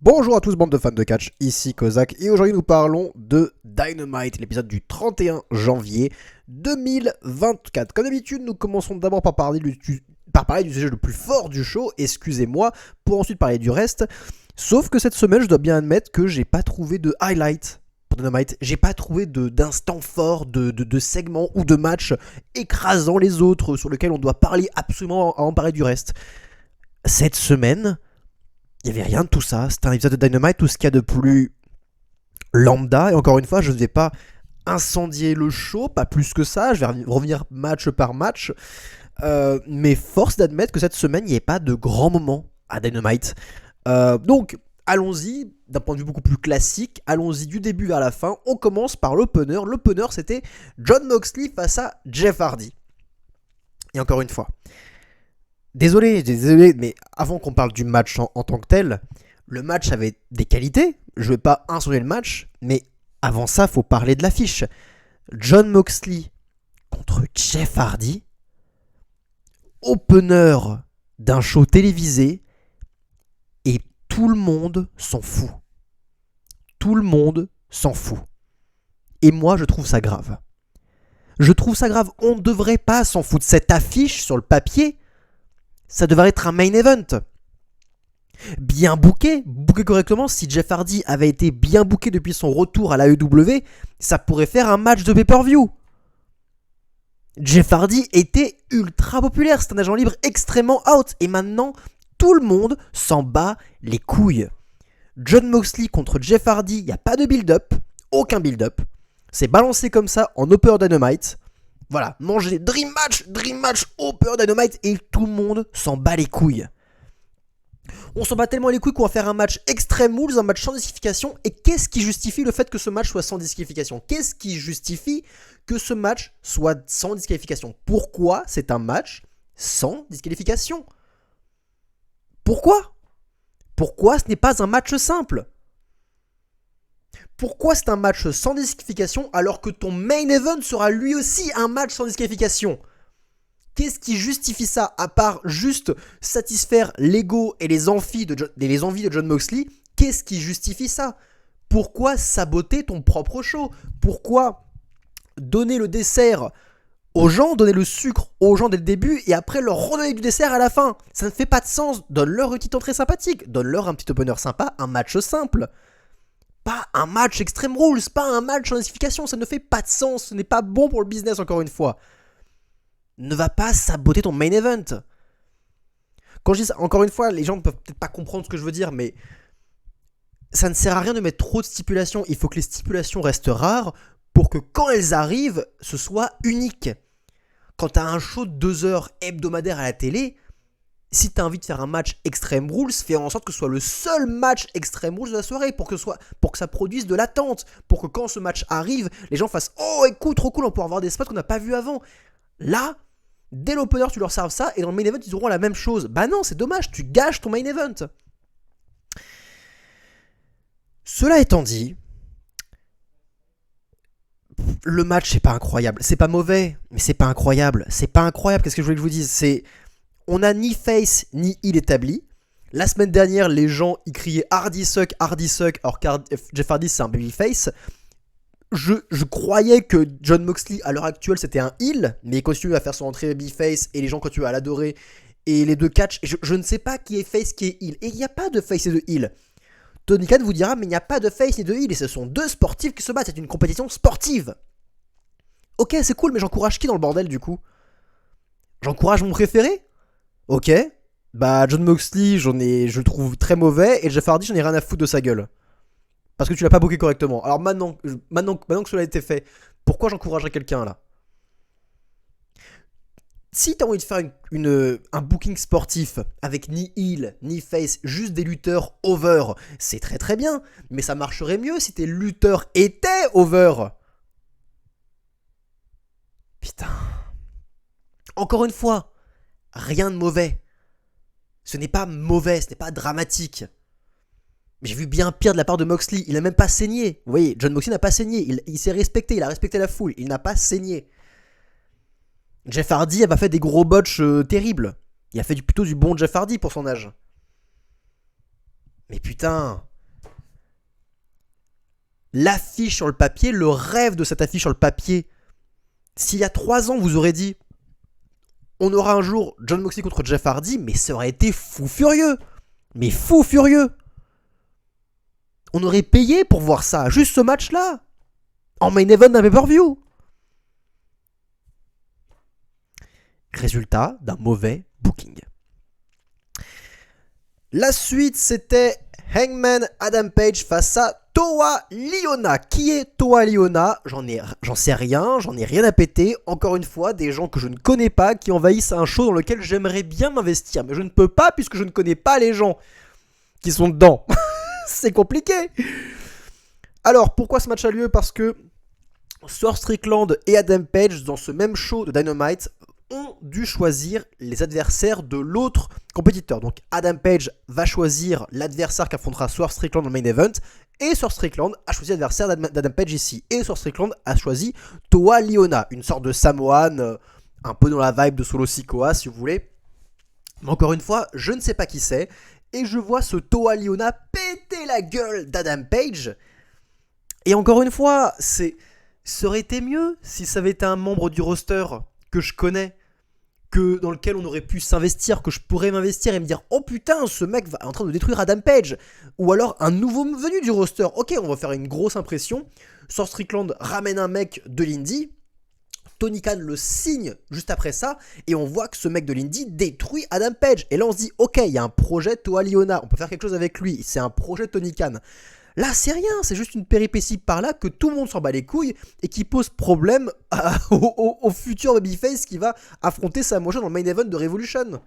Bonjour à tous, bande de fans de catch, ici Kozak, et aujourd'hui nous parlons de Dynamite, l'épisode du 31 janvier 2024. Comme d'habitude, nous commençons d'abord par parler du sujet le plus fort du show, excusez-moi, pour ensuite parler du reste. Sauf que cette semaine, je dois bien admettre que j'ai pas trouvé de highlight pour Dynamite, j'ai pas trouvé d'instant fort, de segment ou de match écrasant les autres, sur lequel on doit parler absolument avant de parler du reste. Cette semaine, il n'y avait rien de tout ça. C'était un épisode de Dynamite, tout ce qu'il y a de plus lambda. Et encore une fois, je ne vais pas incendier le show, pas plus que ça. Je vais revenir match par match. Mais force d'admettre que cette semaine, il n'y avait pas de grands moments à Dynamite. Donc, allons-y, d'un point de vue beaucoup plus classique. Allons-y du début vers la fin. On commence par l'opener. L'opener, c'était Jon Moxley face à Jeff Hardy. Et encore une fois, Désolé, mais avant qu'on parle du match en tant que tel, le match avait des qualités. Je ne vais pas incendier le match, mais avant ça, faut parler de l'affiche. Jon Moxley contre Jeff Hardy, opener d'un show télévisé, et tout le monde s'en fout. Tout le monde s'en fout. Et moi, je trouve ça grave. Je trouve ça grave. On ne devrait pas s'en foutre. Cette affiche sur le papier, ça devrait être un main event. Bien booké correctement. Si Jeff Hardy avait été bien booké depuis son retour à l'AEW, ça pourrait faire un match de pay-per-view. Jeff Hardy était ultra populaire, c'est un agent libre extrêmement out, et maintenant, tout le monde s'en bat les couilles. Jon Moxley contre Jeff Hardy, il n'y a pas de build-up, aucun build-up. C'est balancé comme ça en Upper Dynamite. Voilà, manger Dream Match, Upper Dynamite, et tout le monde s'en bat les couilles. On s'en bat tellement les couilles qu'on va faire un match Extreme Rules, un match sans disqualification. Et qu'est-ce qui justifie le fait que ce match soit sans disqualification ? Qu'est-ce qui justifie que ce match soit sans disqualification ? Pourquoi c'est un match sans disqualification ? Pourquoi ? Pourquoi ce n'est pas un match simple ? Pourquoi c'est un match sans disqualification alors que ton main event sera lui aussi un match sans disqualification ? Qu'est-ce qui justifie ça, à part juste satisfaire l'ego et les envies de Jon Moxley ? Qu'est-ce qui justifie ça ? Pourquoi saboter ton propre show ? Pourquoi donner le dessert aux gens, donner le sucre aux gens dès le début et après leur redonner du dessert à la fin ? Ça ne fait pas de sens. Donne-leur une petite entrée sympathique, donne-leur un petit opener sympa, un match simple. Pas un match Extreme Rules, pas un match en disqualification, ça ne fait pas de sens, ce n'est pas bon pour le business encore une fois. Ne va pas saboter ton main event. Quand je dis ça, encore une fois, les gens ne peuvent peut-être pas comprendre ce que je veux dire, mais ça ne sert à rien de mettre trop de stipulations. Il faut que les stipulations restent rares pour que quand elles arrivent, ce soit unique. Quand tu as un show de 2 heures hebdomadaire à la télé, si tu as envie de faire un match Extreme Rules, fais en sorte que ce soit le seul match Extreme Rules de la soirée pour que ça produise de l'attente, pour que quand ce match arrive, les gens fassent « Oh, écoute, trop cool, on peut avoir des spots qu'on n'a pas vus avant ». Là, dès l'opener, tu leur serves ça, et dans le main event, ils auront la même chose. Bah non, c'est dommage, tu gâches ton main event. Cela étant dit, le match, c'est pas incroyable. C'est pas mauvais, mais c'est pas incroyable. C'est pas incroyable, qu'est-ce que je voulais que je vous dise ? On a ni face, ni heel établi. La semaine dernière, les gens, ils criaient Hardy suck, alors que Jeff Hardy, c'est un babyface. Je croyais que Jon Moxley, à l'heure actuelle, c'était un heel, mais il continue à faire son entrée babyface et les gens continuent à l'adorer. Et les deux catch, je ne sais pas qui est face, qui est heel. Et il n'y a pas de face et de heel. Tony Khan vous dira, mais il n'y a pas de face ni de heel. Et ce sont deux sportifs qui se battent. C'est une compétition sportive. Ok, c'est cool, mais j'encourage qui dans le bordel du coup ? J'encourage mon préféré ? Ok. Bah, Jon Moxley, je le trouve très mauvais. Et Jeff Hardy, j'en ai rien à foutre de sa gueule. Parce que tu l'as pas booké correctement. Alors maintenant que cela a été fait, pourquoi j'encouragerais quelqu'un là ? Si t'as envie de faire un booking sportif avec ni heel, ni face, juste des lutteurs over, c'est très très bien. Mais ça marcherait mieux si tes lutteurs étaient over. Putain. Encore une fois, rien de mauvais. Ce n'est pas mauvais, ce n'est pas dramatique. J'ai vu bien pire de la part de Moxley. Il n'a même pas saigné. Vous voyez, Jon Moxley n'a pas saigné. Il s'est respecté. Il a respecté la foule. Il n'a pas saigné. Jeff Hardy, elle a fait des gros botches terribles. Il a fait plutôt du bon Jeff Hardy pour son âge. Mais putain, l'affiche sur le papier, le rêve de cette affiche sur le papier. S'il y a 3 ans, vous aurez dit on aura un jour Jon Moxley contre Jeff Hardy, mais ça aurait été fou furieux. Mais fou furieux. On aurait payé pour voir ça, juste ce match-là. En main event d'un pay-per-view. Résultat d'un mauvais booking. La suite, c'était Hangman Adam Page face à Toa Liona. Qui est Toa Liona ? J'en sais rien, j'en ai rien à péter. Encore une fois, des gens que je ne connais pas qui envahissent un show dans lequel j'aimerais bien m'investir. Mais je ne peux pas puisque je ne connais pas les gens qui sont dedans. C'est compliqué. Alors, pourquoi ce match a lieu ? Parce que Swerve Strickland et Adam Page, dans ce même show de Dynamite, ont dû choisir les adversaires de l'autre compétiteur. Donc Adam Page va choisir l'adversaire qu'affrontera Swerve Strickland dans le main event, et Swerve Strickland a choisi l'adversaire d'Adam Page ici. Et Swerve Strickland a choisi Toa Liona, une sorte de Samoan, un peu dans la vibe de Solo Sikoa si vous voulez. Mais encore une fois, je ne sais pas qui c'est, et je vois ce Toa Liona péter la gueule d'Adam Page. Et encore une fois, ça aurait été mieux si ça avait été un membre du roster que je connais, dans lequel on aurait pu s'investir, que je pourrais m'investir et me dire oh putain, ce mec est en train de détruire Adam Page. Ou alors un nouveau venu du roster. Ok, on va faire une grosse impression. Swerve Strickland ramène un mec de l'indie. Tony Khan le signe juste après ça, et on voit que ce mec de l'indie détruit Adam Page. Et là on se dit ok, il y a un projet Toa Liona, on peut faire quelque chose avec lui, c'est un projet Tony Khan. Là, c'est rien, c'est juste une péripétie par là que tout le monde s'en bat les couilles et qui pose problème au futur babyface qui va affronter Samoa Joe dans le main event de Revolution.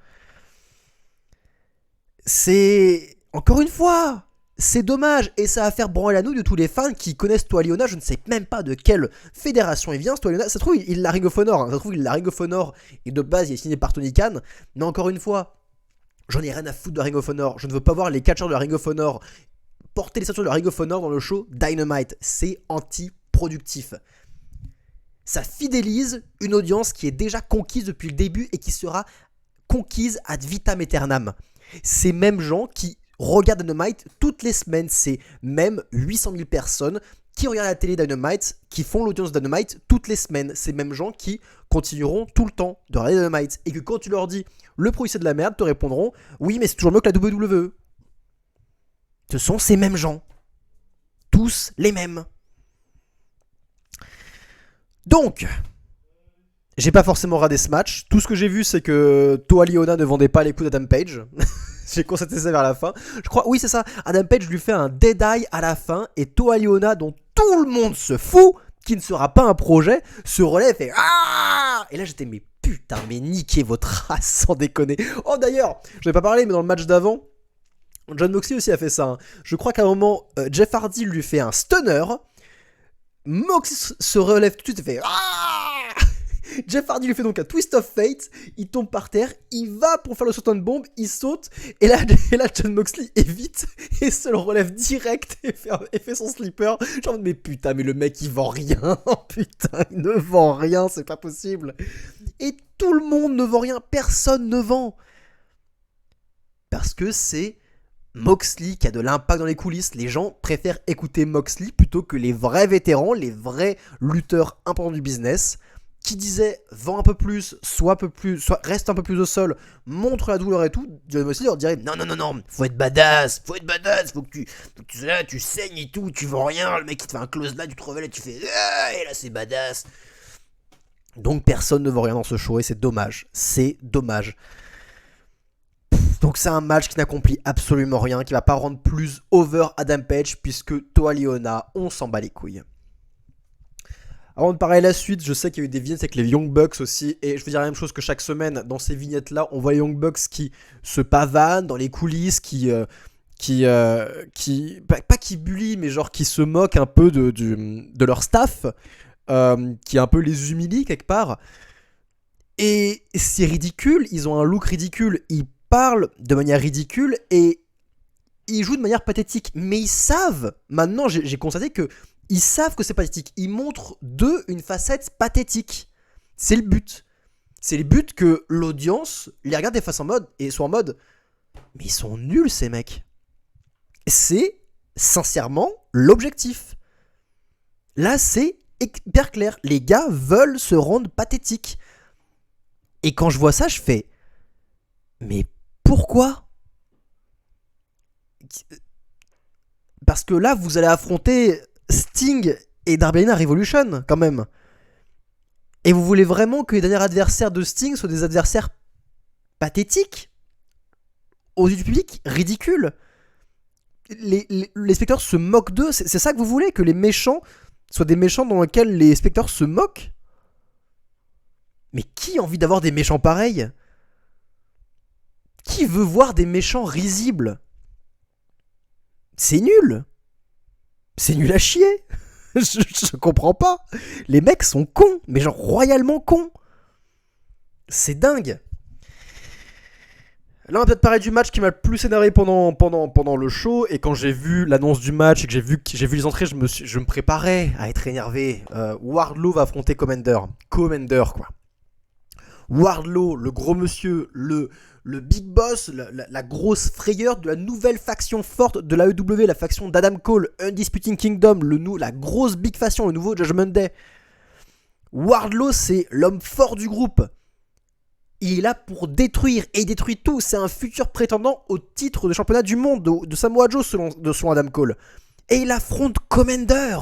C'est... Encore une fois, c'est dommage et ça va faire branler la nouille de tous les fans qui connaissent Toa Liona. Je ne sais même pas de quelle fédération il vient, Toa Liona. Ça se trouve, il a Ring of Honor, ça se trouve, il a Ring of Honor et de base, il est signé par Tony Khan. Mais encore une fois, j'en ai rien à foutre de Ring of Honor. Je ne veux pas voir les catcheurs de la Ring of Honor porter les ceintures de Ring of Honor dans le show Dynamite. C'est anti-productif. Ça fidélise une audience qui est déjà conquise depuis le début et qui sera conquise ad vitam aeternam. Ces mêmes gens qui regardent Dynamite toutes les semaines, c'est même 800 000 personnes qui regardent la télé Dynamite, qui font l'audience Dynamite toutes les semaines. Ces mêmes gens qui continueront tout le temps de regarder Dynamite. Et que quand tu leur dis le produit c'est de la merde, te répondront oui mais c'est toujours mieux que la WWE. Ce sont ces mêmes gens. Tous les mêmes. Donc, j'ai pas forcément radé ce match. Tout ce que j'ai vu, c'est que Toa Liona ne vendait pas les coups d'Adam Page. J'ai constaté ça vers la fin. Je crois, oui, c'est ça. Adam Page lui fait un dead eye à la fin. Et Toa Liona, dont tout le monde se fout, qui ne sera pas un projet, se relève et ah. Et là, j'étais, mais putain, mais niquez votre race, sans déconner. Oh, d'ailleurs, je n'ai pas parlé, mais dans le match d'avant, Jon Moxley aussi a fait ça. Hein. Je crois qu'à un moment, Jeff Hardy lui fait un stunner. Mox se relève tout de suite et fait ah. Jeff Hardy lui fait donc un twist of fate. Il tombe par terre. Il va pour faire le saut de bombe. Il saute. Et là Jon Moxley évite et se le relève direct et fait son slipper. Genre, mais putain, mais le mec il vend rien. Putain, il ne vend rien. C'est pas possible. Et tout le monde ne vend rien. Personne ne vend. Parce que c'est Moxley qui a de l'impact dans les coulisses. Les gens préfèrent écouter Moxley plutôt que les vrais vétérans, les vrais lutteurs importants du business, qui disaient vends un peu plus, soit reste un peu plus au sol, montre la douleur et tout. Jon Moxley leur dirait non, faut être badass, faut que tu saignes et tout, tu vends rien, le mec il te fait un close là, tu te révèles et tu fais et là c'est badass. Donc personne ne vend rien dans ce show et c'est dommage. Donc c'est un match qui n'accomplit absolument rien, qui va pas rendre plus over Adam Page, puisque Toa Liona, on s'en bat les couilles. Avant de parler de la suite, je sais qu'il y a eu des vignettes avec les Young Bucks aussi, et je veux dire la même chose que chaque semaine, dans ces vignettes-là, on voit les Young Bucks qui se pavanent dans les coulisses, qui pas qui bully, mais genre qui se moquent un peu de leur staff, qui un peu les humilie quelque part. Et c'est ridicule, ils ont un look ridicule, ils parlent de manière ridicule et ils jouent de manière pathétique. Mais ils savent, maintenant j'ai constaté que ils savent que c'est pathétique. Ils montrent d'eux une facette pathétique. C'est le but. C'est le but que l'audience les regarde et fasse en mode, et soit en mode, mais ils sont nuls ces mecs. C'est sincèrement l'objectif. Là, c'est hyper clair. Les gars veulent se rendre pathétiques. Et quand je vois ça, je fais... Mais pourquoi? Parce que là, vous allez affronter Sting et Darby Allin à Revolution, quand même. Et vous voulez vraiment que les derniers adversaires de Sting soient des adversaires pathétiques? Aux yeux du public? Ridicules? Les spectateurs se moquent d'eux? C'est ça que vous voulez? Que les méchants soient des méchants dans lesquels les spectateurs se moquent? Mais qui a envie d'avoir des méchants pareils? Qui veut voir des méchants risibles? C'est nul. C'est nul à chier. je comprends pas. Les mecs sont cons, mais genre royalement cons. C'est dingue. Là, on va peut-être parler du match qui m'a le plus énervé pendant le show. Et quand j'ai vu l'annonce du match et que j'ai vu les entrées, je me préparais à être énervé. Wardlow va affronter Commander. Commander, quoi. Wardlow, le gros monsieur, le big boss, la grosse frayeur de la nouvelle faction forte de la AEW, la faction d'Adam Cole, Undisputed Kingdom, la grosse big faction, le nouveau Judgment Day. Wardlow, c'est l'homme fort du groupe. Il est là pour détruire, et il détruit tout. C'est un futur prétendant au titre de championnat du monde de Samoa Joe selon Adam Cole. Et il affronte Commander.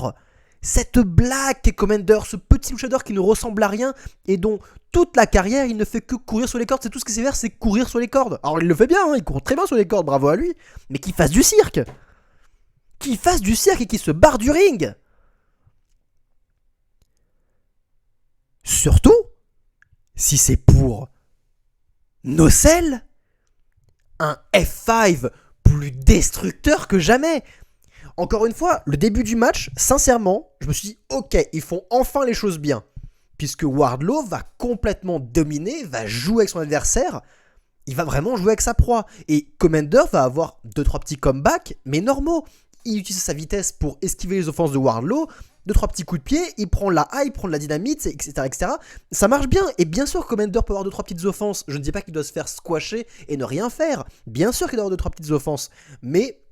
Cette blague qu'est Commander, ce petit luchador qui ne ressemble à rien et dont toute la carrière il ne fait que courir sur les cordes. C'est tout ce qu'il sait faire, c'est courir sur les cordes. Alors il le fait bien, hein, il court très bien sur les cordes, bravo à lui. Mais qu'il fasse du cirque. Qu'il fasse du cirque et qu'il se barre du ring. Surtout, si c'est pour Nocel, un F5 plus destructeur que jamais. Encore une fois, le début du match, sincèrement, je me suis dit, ok, ils font enfin les choses bien. Puisque Wardlow va complètement dominer, va jouer avec son adversaire, il va vraiment jouer avec sa proie. Et Commander va avoir 2-3 petits comebacks, mais normaux. Il utilise sa vitesse pour esquiver les offenses de Wardlow, 2-3 petits coups de pied, il prend la hype, il prend de la dynamite, etc., etc. Ça marche bien, et bien sûr Commander peut avoir 2-3 petites offenses. Je ne dis pas qu'il doit se faire squasher et ne rien faire. Bien sûr qu'il doit avoir 2-3 petites offenses, mais...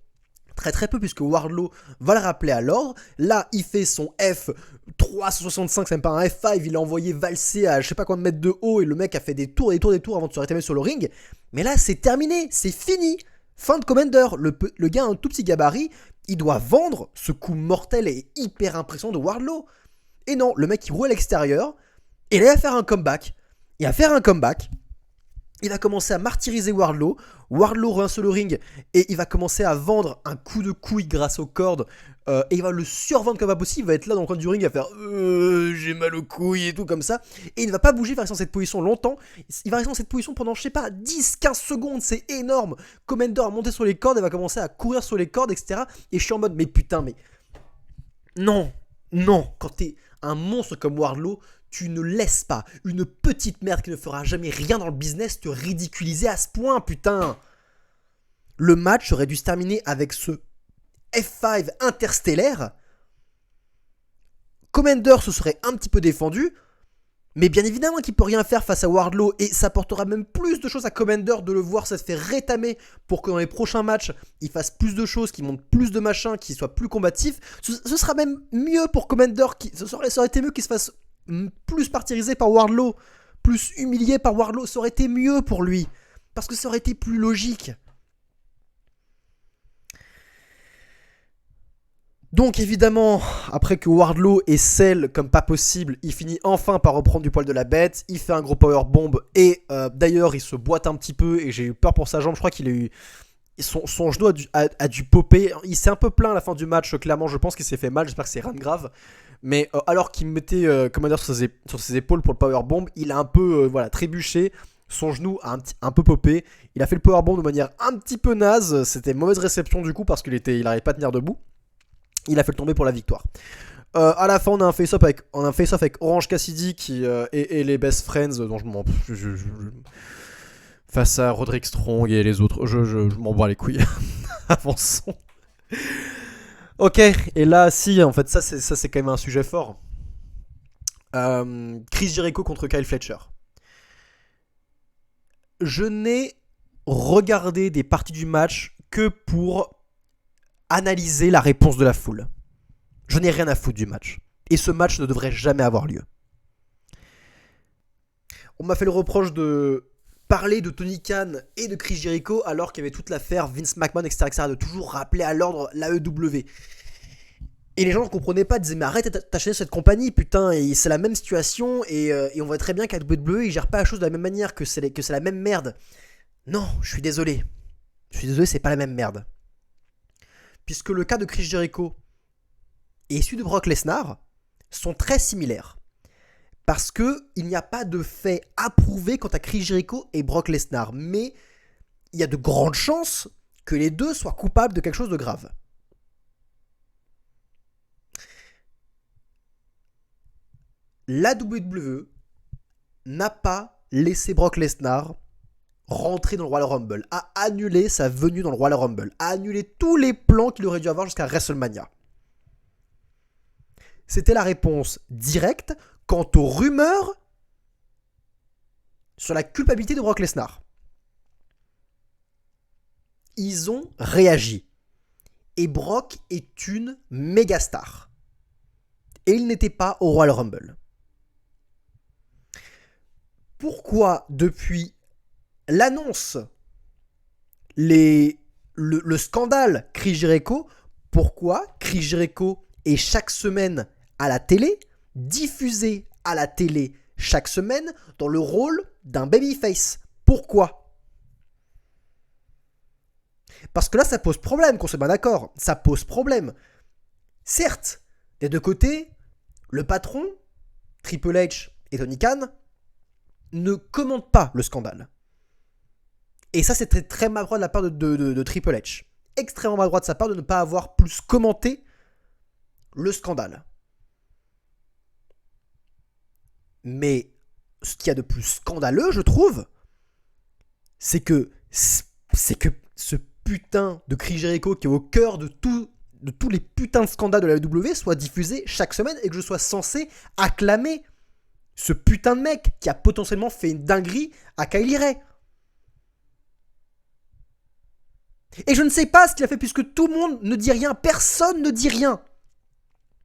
très peu, puisque Wardlow va le rappeler à l'ordre. Là, il fait son F365, c'est même pas un F5, il l'a envoyé valser à je sais pas combien de mètres de haut, et le mec a fait des tours avant de se rétablir sur le ring. Mais là, c'est terminé, c'est fini. Fin de Commander. Le gars a un tout petit gabarit, il doit vendre ce coup mortel et hyper impressionnant de Wardlow. Et non, le mec il roule à l'extérieur, et là il va faire un comeback. Il va commencer à martyriser Wardlow. Wardlow revient sur le ring et il va commencer à vendre un coup de couille grâce aux cordes. Et il va le survendre comme pas possible. Il va être là dans le coin du ring, il va faire j'ai mal aux couilles et tout comme ça. Et il ne va pas bouger, il va rester dans cette position longtemps. Il va rester dans cette position pendant, je sais pas, 10-15 secondes. C'est énorme. Commander a monté sur les cordes et va commencer à courir sur les cordes, etc. Et je suis en mode, mais putain, mais. Non, quand t'es un monstre comme Wardlow, tu ne laisses pas une petite merde qui ne fera jamais rien dans le business te ridiculiser à ce point, putain. Le match aurait dû se terminer avec ce F5 interstellaire. Commander se serait un petit peu défendu, mais bien évidemment qu'il peut rien faire face à Wardlow, et ça portera même plus de choses à Commander de le voir se faire rétamer pour que dans les prochains matchs, il fasse plus de choses, qu'il monte plus de machins, qu'il soit plus combatif. Ce sera même mieux pour Commander, ça aurait été mieux qu'il se fasse plus martyrisé par Wardlow, plus humilié par Wardlow, ça aurait été mieux pour lui, parce que ça aurait été plus logique. Donc évidemment, après que Wardlow est comme pas possible, il finit enfin par reprendre du poil de la bête, il fait un gros powerbomb, et d'ailleurs il se boite un petit peu, et j'ai eu peur pour sa jambe, je crois qu'il a eu... Son genou a dû popper, il s'est un peu plaint à la fin du match, clairement je pense qu'il s'est fait mal, j'espère que c'est rien de grave. Mais alors qu'il mettait Commander sur ses épaules pour le powerbomb, il a un peu trébuché, son genou a un peu popé, il a fait le powerbomb de manière un petit peu naze, c'était mauvaise réception du coup parce qu'il n'arrivait pas à tenir debout. Il a fait le tomber pour la victoire. À la fin, on a un face-off avec Orange Cassidy et les Best Friends, dont face à Roderick Strong et les autres, je m'en bats les couilles. Avançons. Ok, et là, si, en fait, ça c'est quand même un sujet fort. Chris Jericho contre Kyle Fletcher. Je n'ai regardé des parties du match que pour analyser la réponse de la foule. Je n'ai rien à foutre du match. Et ce match ne devrait jamais avoir lieu. On m'a fait le reproche de parler de Tony Khan et de Chris Jericho alors qu'il y avait toute l'affaire Vince McMahon, etc., de toujours rappeler à l'ordre l'AEW. Et les gens ne comprenaient pas, disaient mais arrête d'acheter cette compagnie, putain, et c'est la même situation, et on voit très bien qu'à WWE, ils gèrent pas la chose de la même manière, que c'est la même merde. Non, je suis désolé, c'est pas la même merde. Puisque le cas de Chris Jericho et celui de Brock Lesnar sont très similaires. Parce qu'il n'y a pas de fait approuvé quant à Chris Jericho et Brock Lesnar, mais il y a de grandes chances que les deux soient coupables de quelque chose de grave. La WWE n'a pas laissé Brock Lesnar rentrer dans le Royal Rumble, a annulé sa venue dans le Royal Rumble, a annulé tous les plans qu'il aurait dû avoir jusqu'à WrestleMania. C'était la réponse directe quant aux rumeurs sur la culpabilité de Brock Lesnar. Ils ont réagi. Et Brock est une méga star. Et il n'était pas au Royal Rumble. Pourquoi depuis l'annonce, le scandale Chris Jericho, pourquoi Chris Jericho est chaque semaine à la télé, diffusé à la télé chaque semaine dans le rôle d'un babyface? Pourquoi? Parce que là, ça pose problème, qu'on soit bien d'accord. Ça pose problème. Certes, des deux côtés, le patron, Triple H et Tony Khan, ne commentent pas le scandale. Et ça, c'était très maladroit de la part de Triple H. Extrêmement maladroit de sa part de ne pas avoir plus commenté le scandale. Mais ce qu'il y a de plus scandaleux, je trouve, c'est que ce putain de Chris Jericho qui est au cœur de tous les putains de scandales de la WWE soit diffusé chaque semaine et que je sois censé acclamer ce putain de mec qui a potentiellement fait une dinguerie à Kylie Ray. Et je ne sais pas ce qu'il a fait puisque tout le monde ne dit rien, personne ne dit rien.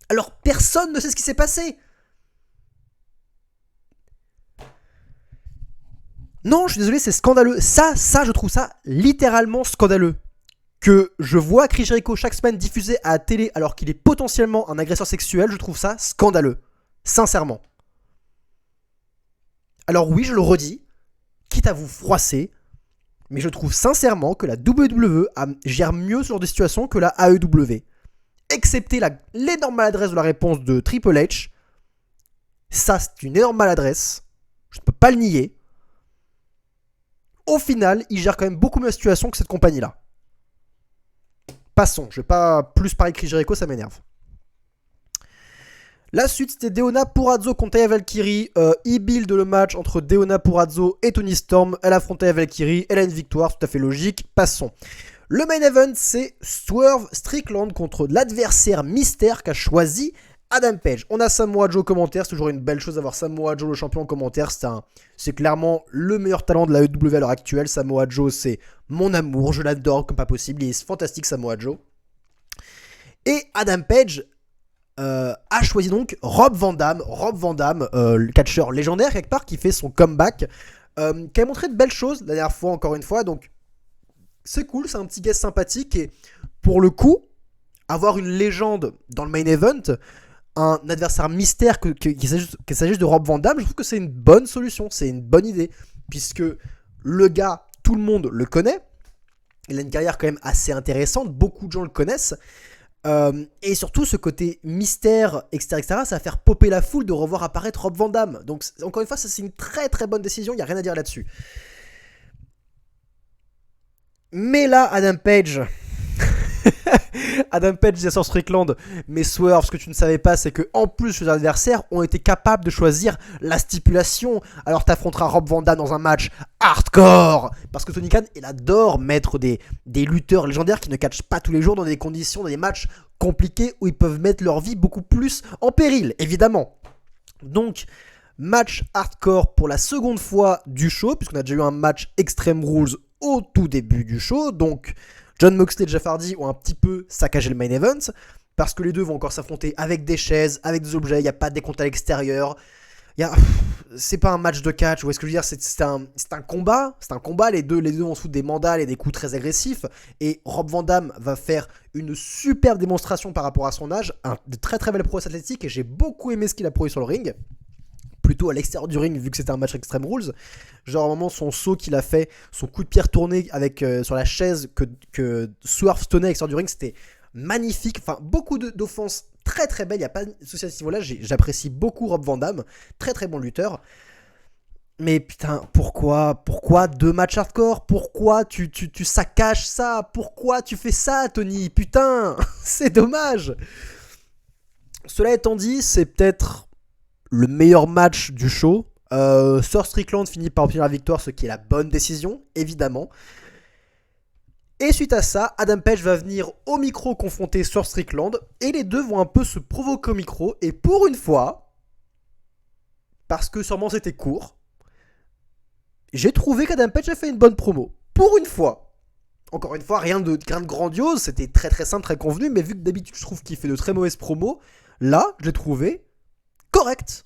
Alors personne ne sait ce qui s'est passé. Non, je suis désolé, c'est scandaleux. Ça, je trouve ça littéralement scandaleux. Que je vois Chris Jericho chaque semaine diffusé à la télé alors qu'il est potentiellement un agresseur sexuel, je trouve ça scandaleux. Sincèrement. Alors oui, je le redis, quitte à vous froisser, mais je trouve sincèrement que la WWE gère mieux ce genre de situation que la AEW. Excepté l'énorme maladresse de la réponse de Triple H. Ça, c'est une énorme maladresse. Je ne peux pas le nier. Au final, il gère quand même beaucoup mieux la situation que cette compagnie-là. Passons, je vais pas plus parler de Chris Jericho, ça m'énerve. La suite, c'était Deonna Purrazzo contre Taya Valkyrie. E-build le match entre Deonna Purrazzo et Toni Storm. Elle affronte Taya Valkyrie, elle a une victoire, tout à fait logique. Passons. Le main event, c'est Swerve Strickland contre l'adversaire mystère qu'a choisi Adam Page. On a Samoa Joe au commentaire, c'est toujours une belle chose d'avoir Samoa Joe le champion au commentaire. C'est clairement le meilleur talent de la AEW à l'heure actuelle. Samoa Joe, c'est mon amour, je l'adore comme pas possible, il est fantastique Samoa Joe. Et Adam Page a choisi donc Rob Van Dam, le catcheur légendaire quelque part, qui fait son comeback, qui a montré de belles choses la dernière fois, encore une fois, donc c'est cool, c'est un petit guest sympathique, et pour le coup, avoir une légende dans le main event, un adversaire mystère qu'il s'agisse de Rob Van Dam, je trouve que c'est une bonne solution, c'est une bonne idée, puisque le gars, tout le monde le connaît, il a une carrière quand même assez intéressante, beaucoup de gens le connaissent, et surtout ce côté mystère, etc., ça va faire popper la foule de revoir apparaître Rob Van Dam. Donc encore une fois, ça c'est une très très bonne décision, il n'y a rien à dire là-dessus. Mais là, Adam Page disait sur Strickland, mais Swerve, ce que tu ne savais pas, c'est que en plus les adversaires ont été capables de choisir la stipulation. Alors t'affronteras Rob Van Dam dans un match hardcore, parce que Tony Khan, il adore mettre des lutteurs légendaires qui ne catchent pas tous les jours dans des conditions, dans des matchs compliqués où ils peuvent mettre leur vie beaucoup plus en péril, évidemment. Donc match hardcore pour la seconde fois du show, puisqu'on a déjà eu un match Extreme Rules au tout début du show, donc Jon Moxley et Jeff Hardy ont un petit peu saccagé le main event, parce que les deux vont encore s'affronter avec des chaises, avec des objets, il n'y a pas de décompte à l'extérieur. C'est pas un match de catch, ou est-ce que je veux dire, c'est un combat, les deux vont se foutre des mandales et des coups très agressifs, et Rob Van Dam va faire une superbe démonstration par rapport à son âge, de très très belles prouesses athlétiques, et j'ai beaucoup aimé ce qu'il a prouvé sur le ring, plutôt à l'extérieur du ring vu que c'était un match Extreme Rules, genre à un moment son saut qu'il a fait, son coup de pierre tourné avec, sur la chaise que Swerve tenait à l'extérieur du ring, c'était magnifique, enfin beaucoup d'offenses très très belles, il n'y a pas de souci à ce niveau-là, j'apprécie beaucoup Rob Van Dam, très très bon lutteur. Mais putain, pourquoi 2 matchs hardcore? Pourquoi tu saccages ça? Pourquoi tu fais ça, Tony? Putain, c'est dommage. Cela étant dit, c'est peut-être le meilleur match du show. Sir Strickland finit par obtenir la victoire, ce qui est la bonne décision, évidemment. Et suite à ça, Adam Page va venir au micro confronter Sir Strickland, et les deux vont un peu se provoquer au micro, et pour une fois, parce que sûrement c'était court, j'ai trouvé qu'Adam Page a fait une bonne promo. Pour une fois. Encore une fois, rien de grandiose, c'était très très simple, très convenu, mais vu que d'habitude je trouve qu'il fait de très mauvaises promos, là, je l'ai trouvé correct,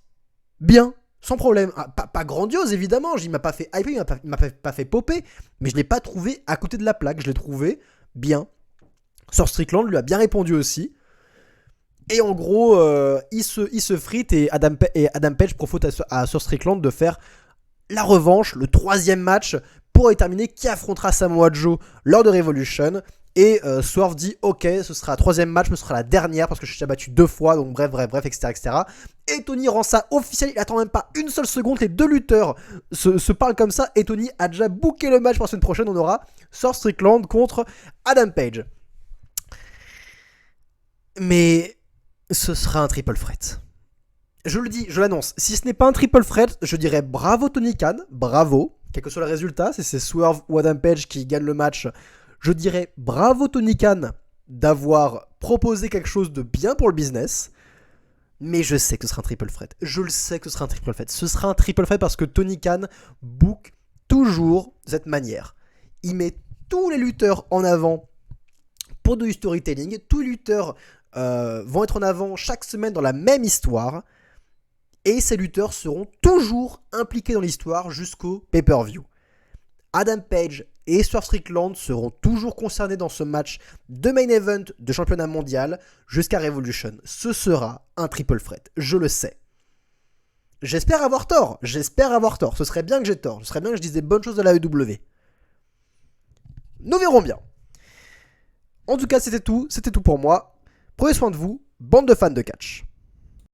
bien, sans problème. Pas grandiose évidemment, il m'a pas fait hyper, il m'a pas fait popper, mais je l'ai pas trouvé à côté de la plaque, je l'ai trouvé bien. Sir Strickland lui a bien répondu aussi. Et en gros, il se frite et Adam Page profite à Sir Strickland de faire la revanche, le 3e match pour déterminer qui affrontera Samoa Joe lors de Revolution. Et Swerve dit ok, ce sera le 3e match, mais ce sera la dernière parce que je suis battu 2 fois, donc bref, etc. Et Tony rend ça officiel, il attend même pas une seule seconde, les deux lutteurs se parlent comme ça, et Tony a déjà booké le match pour la semaine prochaine, on aura Sir Strickland contre Adam Page. Mais ce sera un triple threat. Je le dis, je l'annonce, si ce n'est pas un triple threat, je dirais bravo Tony Khan, bravo, quel que soit le résultat, si c'est Swerve ou Adam Page qui gagne le match, je dirais bravo Tony Khan d'avoir proposé quelque chose de bien pour le business, mais je sais que ce sera un triple threat, je le sais que ce sera un triple threat, ce sera un triple threat parce que Tony Khan book toujours de cette manière, il met tous les lutteurs en avant pour du storytelling, tous les lutteurs vont être en avant chaque semaine dans la même histoire, et ces lutteurs seront toujours impliqués dans l'histoire jusqu'au pay-per-view. Adam Page et Swerve Strickland seront toujours concernés dans ce match de main event de championnat mondial jusqu'à Revolution. Ce sera un triple threat, je le sais. J'espère avoir tort, ce serait bien que j'ai tort, ce serait bien que je dise des bonnes choses de la AEW. Nous verrons bien. En tout cas, c'était tout pour moi. Prenez soin de vous, bande de fans de catch.